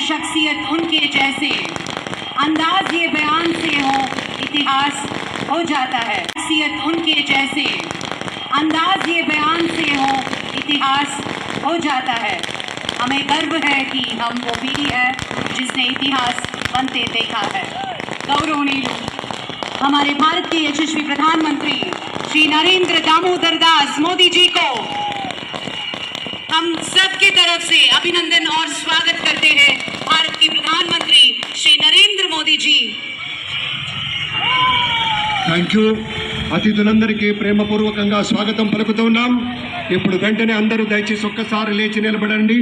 शख्सियत उनके जैसे अंदाज ये बयान से हो इतिहास हो जाता है। शख्सियत उनके जैसे अंदाज ये बयान से हो इतिहास हो जाता है। हमें गर्व है कि हम वो पीढ़ी है जिसने इतिहास बनते देखा है। गौरवनीय हमारे भारत के यशस्वी प्रधानमंत्री श्री नरेंद्र दामोदर दास मोदी जी को हम सबकी तरफ से अभिनंदन और स्वागत करते हैं। भारत के प्रधानमंत्री श्री नरेंद्र मोदी जी। Thank you. అతిథులందరికీ ప్రేమపూర్వకంగా స్వాగతం పలుకుతున్నాం. ఇప్పుడు వెంటనే అందరూ దయచేసి ఒక్కసారి లేచి నిలబడండి.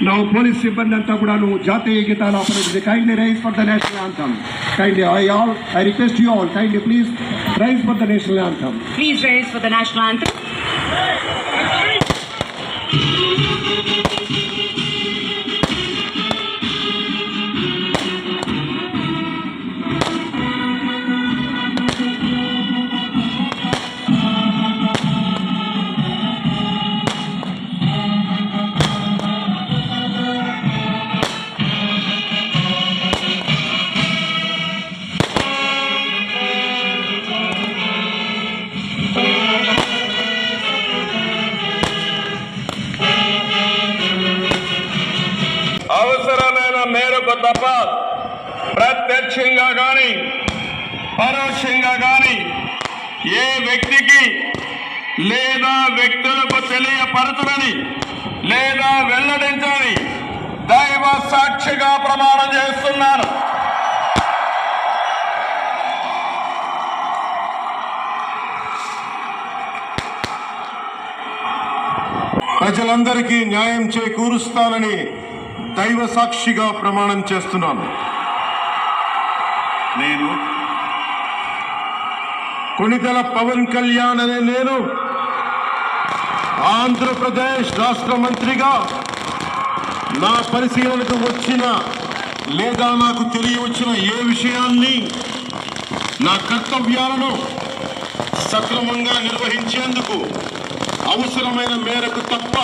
నా పోలీస్ సిబ్బంది అంతా కూడా జాతీయ గీతాలు operate kindly rise for the national anthem. Kindly I request you all kindly please rise for the national anthem. Please rise for the national anthem. అవసరమైన మేరకు తప్ప ప్రత్యక్షంగా కానీ పరోక్షంగా కానీ ఏ వ్యక్తికి లేదా వ్యక్తులకు తెలియపరచునని లేదా వెల్లడించని దైవ సాక్షిగా ప్రమాణం చేస్తున్నాను. ప్రజలందరికీ న్యాయం చేకూరుస్తానని దైవ సాక్షిగా ప్రమాణం చేస్తున్నాను. నేను కొణిదెల పవన్ కళ్యాణ్ అనే నేను ఆంధ్రప్రదేశ్ రాష్ట్ర మంత్రిగా నా పరిశీలనకు వచ్చిన లేదా నాకు తెలియవచ్చిన ఏ విషయాన్ని నా కర్తవ్యాలను సక్రమంగా నిర్వహించేందుకు అవసరమైన మేరకు తప్ప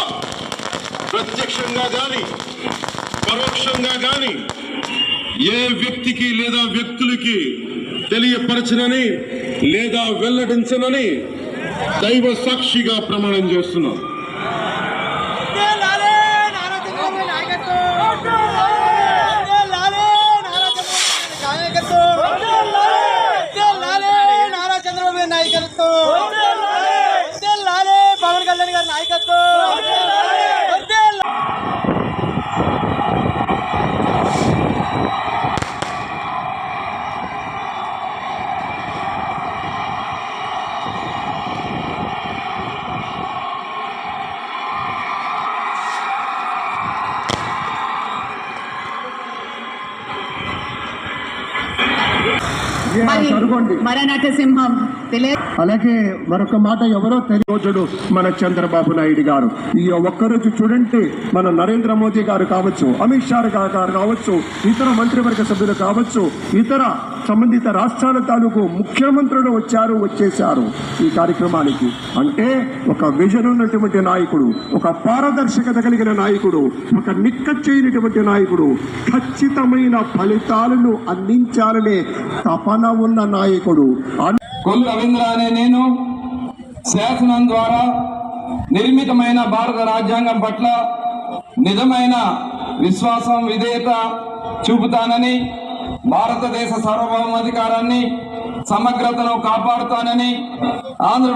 ప్రత్యక్షంగా కానీ పరోక్షంగా కానీ ఏ వ్యక్తికి లేదా వ్యక్తులకి తెలియపరచనని లేదా వెల్లడించనని దైవ సాక్షిగా ప్రమాణం చేస్తున్నాను. పవన్ కళ్యాణ్ గారి నాయకత్వం. మరనటసింహం అలాగే మరొక మాట ఎవరో తెలియజుడు మన చంద్రబాబు నాయుడు గారు. ఈ ఒక్కరోజు చూడండి మన నరేంద్ర మోదీ గారు కావచ్చు, అమిత్ షా గారు కావచ్చు, ఇతర మంత్రివర్గ సభ్యులు కావచ్చు, ఇతర సంబంధిత రాష్ట్రాల తాలూకు ముఖ్యమంత్రులు వచ్చేశారు ఈ కార్యక్రమానికి. అంటే ఒక విజన్ ఉన్నటువంటి నాయకుడు, ఒక పారదర్శకత కలిగిన నాయకుడు, ఒక నిక్కచ్చైనటువంటి నాయకుడు, ఖచ్చితమైన ఫలితాలను అందించాలనే తపన ఉన్న నాయకుడు. కొల్లు రవీంద్ర అనే నేను శాసనం ద్వారా నిర్మితమైన భారత రాజ్యాంగం పట్ల నిజమైన విశ్వాసం విధేయత చూపుతానని, భారతదేశ సార్వభౌమాధికారాన్ని సమగ్రతను కాపాడుతానని, ఆంధ్ర